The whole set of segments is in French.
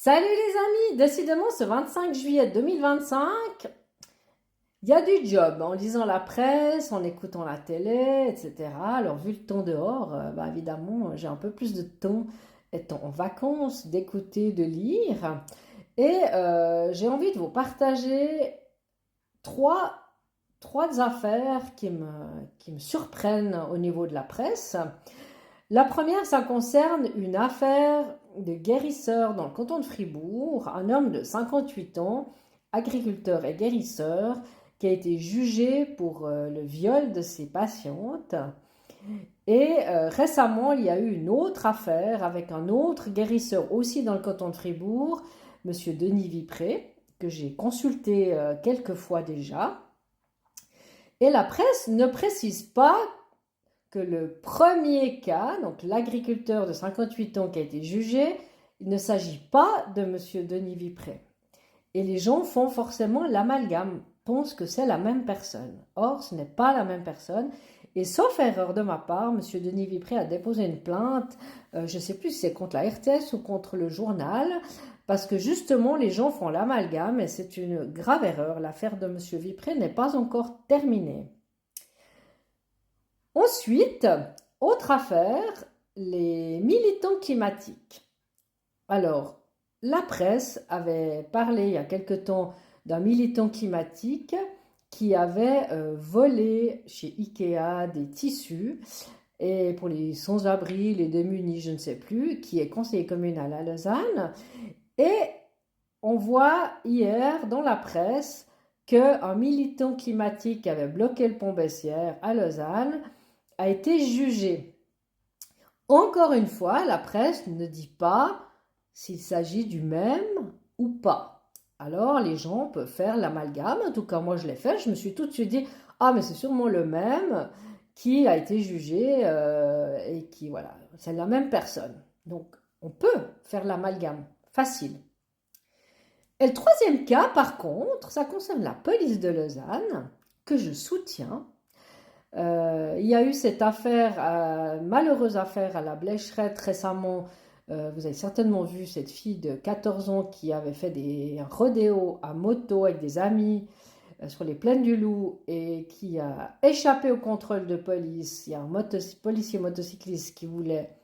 Salut les amis, décidément ce 25 juillet 2025, il y a du job en lisant la presse, en écoutant la télé, etc. Alors vu le temps dehors, évidemment j'ai un peu plus de temps étant en vacances d'écouter, de lire. Et j'ai envie de vous partager trois, trois affaires qui me surprennent au niveau de la presse. La première, ça concerne une affaire de guérisseur dans le canton de Fribourg, un homme de 58 ans, agriculteur et guérisseur, qui a été jugé pour le viol de ses patientes. Et récemment, il y a eu une autre affaire avec un autre guérisseur aussi dans le canton de Fribourg, monsieur Denis Vipré, que j'ai consulté quelques fois déjà. Et la presse ne précise pas que le premier cas, donc l'agriculteur de 58 ans qui a été jugé, il ne s'agit pas de M. Denis Vipré. Et les gens font forcément l'amalgame, pensent que c'est la même personne. Or, ce n'est pas la même personne. Et sauf erreur de ma part, M. Denis Vipré a déposé une plainte, je ne sais plus si c'est contre la RTS ou contre le journal, parce que justement, les gens font l'amalgame et c'est une grave erreur. L'affaire de M. Vipré n'est pas encore terminée. Ensuite, autre affaire, les militants climatiques. Alors, la presse avait parlé il y a quelque temps d'un militant climatique qui avait volé chez Ikea des tissus et pour les sans-abri, les démunis, je ne sais plus, qui est conseiller communal à Lausanne. Et on voit hier dans la presse qu'un militant climatique qui avait bloqué le pont Bessières à Lausanne a été jugé. Encore une fois, la presse ne dit pas s'il s'agit du même ou pas. Alors, les gens peuvent faire l'amalgame. En tout cas, moi, je l'ai fait. Je me suis tout de suite dit, ah, mais c'est sûrement le même qui a été jugé et qui, voilà, c'est la même personne. Donc, on peut faire l'amalgame. Facile. Et le troisième cas, par contre, ça concerne la police de Lausanne, que je soutiens. Il y a eu cette affaire, malheureuse affaire à la Blécherette récemment. Vous avez certainement vu cette fille de 14 ans qui avait fait un rodéo à moto avec des amis sur les plaines du Loup et qui a échappé au contrôle de police. Il y a un policier motocycliste qui voulait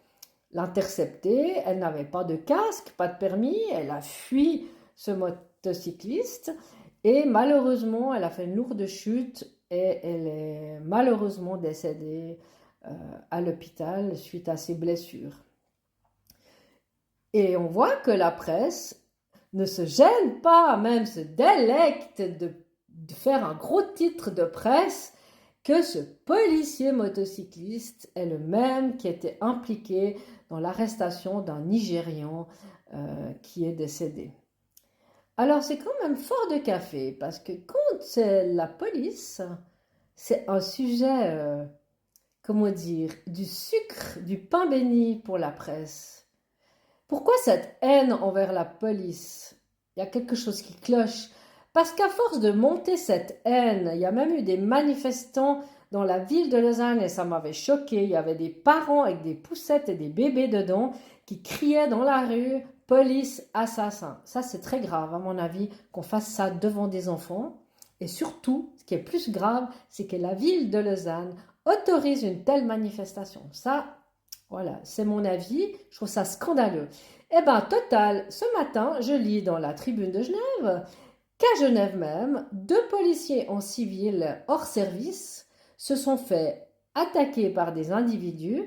l'intercepter. Elle n'avait pas de casque, pas de permis. Elle a fui ce motocycliste et malheureusement, elle a fait une lourde chute et elle est malheureusement décédée à l'hôpital suite à ses blessures. Et on voit que la presse ne se gêne pas, même se délecte de faire un gros titre de presse que ce policier motocycliste est le même qui était impliqué dans l'arrestation d'un Nigérian qui est décédé. Alors c'est quand même fort de café, parce que quand c'est la police, c'est un sujet, comment dire, du sucre, du pain béni pour la presse. Pourquoi cette haine envers la police? Il y a quelque chose qui cloche. Parce qu'à force de monter cette haine, il y a même eu des manifestants dans la ville de Lausanne et ça m'avait choqué. Il y avait des parents avec des poussettes et des bébés dedans qui criaient dans la rue « Police, assassin ». Ça, c'est très grave, à mon avis, qu'on fasse ça devant des enfants. Et surtout, ce qui est plus grave, c'est que la ville de Lausanne autorise une telle manifestation. Ça, voilà, c'est mon avis. Je trouve ça scandaleux. Eh bien, total, ce matin, je lis dans la Tribune de Genève qu'à Genève même, 2 policiers en civil hors service se sont fait attaquer par des individus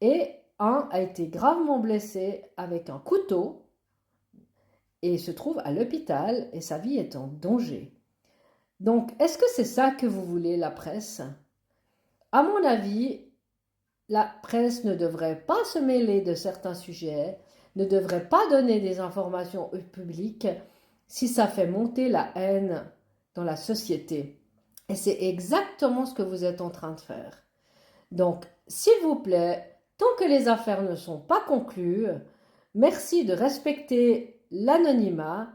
et un a été gravement blessé avec un couteau et se trouve à l'hôpital et sa vie est en danger. Donc, est-ce que c'est ça que vous voulez, la presse? À mon avis, la presse ne devrait pas se mêler de certains sujets, ne devrait pas donner des informations au public si ça fait monter la haine dans la société. Et c'est exactement ce que vous êtes en train de faire. Donc, s'il vous plaît, tant que les affaires ne sont pas conclues, merci de respecter l'anonymat,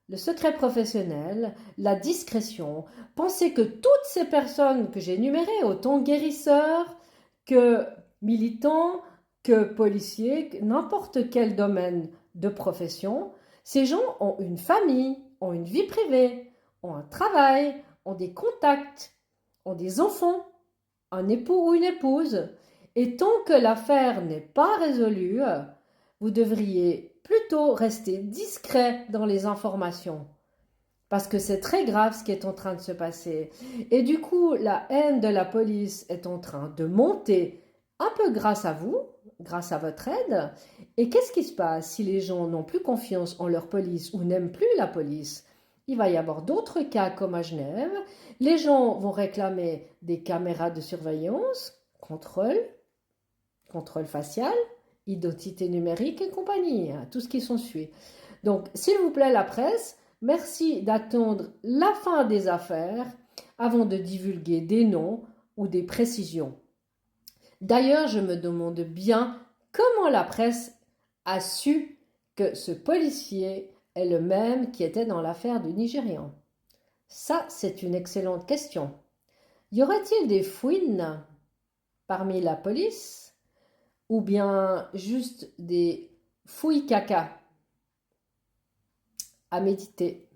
le secret professionnel, la discrétion. Pensez que toutes ces personnes que j'ai énumérées, autant guérisseurs que militants, que policiers, n'importe quel domaine de profession, Ces gens ont une famille, ont une vie privée, ont un travail, ont des contacts, ont des enfants, un époux ou une épouse. Et tant que l'affaire n'est pas résolue, vous devriez plutôt rester discret dans les informations. Parce que c'est très grave ce qui est en train de se passer. Et du coup, la haine de la police est en train de monter un peu grâce à vous, grâce à votre aide. Et qu'est-ce qui se passe si les gens n'ont plus confiance en leur police ou n'aiment plus la police? Il va y avoir d'autres cas comme à Genève. Les gens vont réclamer des caméras de surveillance, contrôle facial, identité numérique et compagnie, tout ce qui s'ensuit. Donc, s'il vous plaît, la presse, merci d'attendre la fin des affaires avant de divulguer des noms ou des précisions. D'ailleurs, je me demande bien comment la presse a su que ce policier est le même qui était dans l'affaire du Nigérian. Ça, c'est une excellente question. Y aurait-il des fouines parmi la police ou bien juste des fouilles caca à méditer?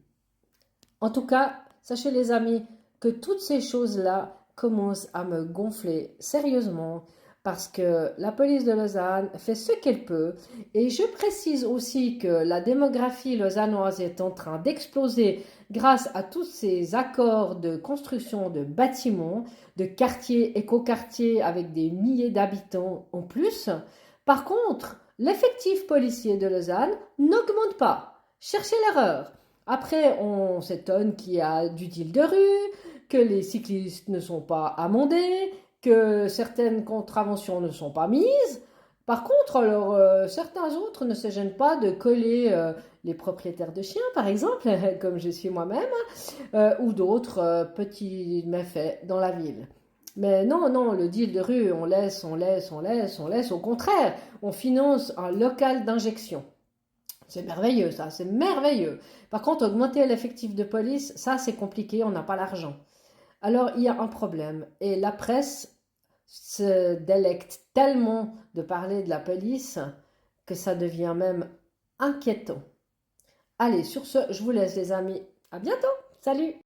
En tout cas, sachez les amis que toutes ces choses-là commencent à me gonfler sérieusement parce que la police de Lausanne fait ce qu'elle peut. Et je précise aussi que la démographie lausannoise est en train d'exploser grâce à tous ces accords de construction de bâtiments, de quartiers, écoquartiers avec des milliers d'habitants en plus. Par contre, l'effectif policier de Lausanne n'augmente pas. Cherchez l'erreur. Après, on s'étonne qu'il y a du deal de rue, que les cyclistes ne sont pas amendés, que certaines contraventions ne sont pas mises. Par contre, alors, certains autres ne se gênent pas de coller les propriétaires de chiens, par exemple, comme je suis moi-même, ou d'autres petits méfaits dans la ville. Mais non, non, le deal de rue, on laisse. Au contraire, on finance un local d'injection. C'est merveilleux, ça, c'est merveilleux. Par contre, augmenter l'effectif de police, ça, c'est compliqué, on n'a pas l'argent. Alors, il y a un problème. Et la presse se délecte tellement de parler de la police que ça devient même inquiétant. Allez, sur ce, je vous laisse, les amis. À bientôt. Salut!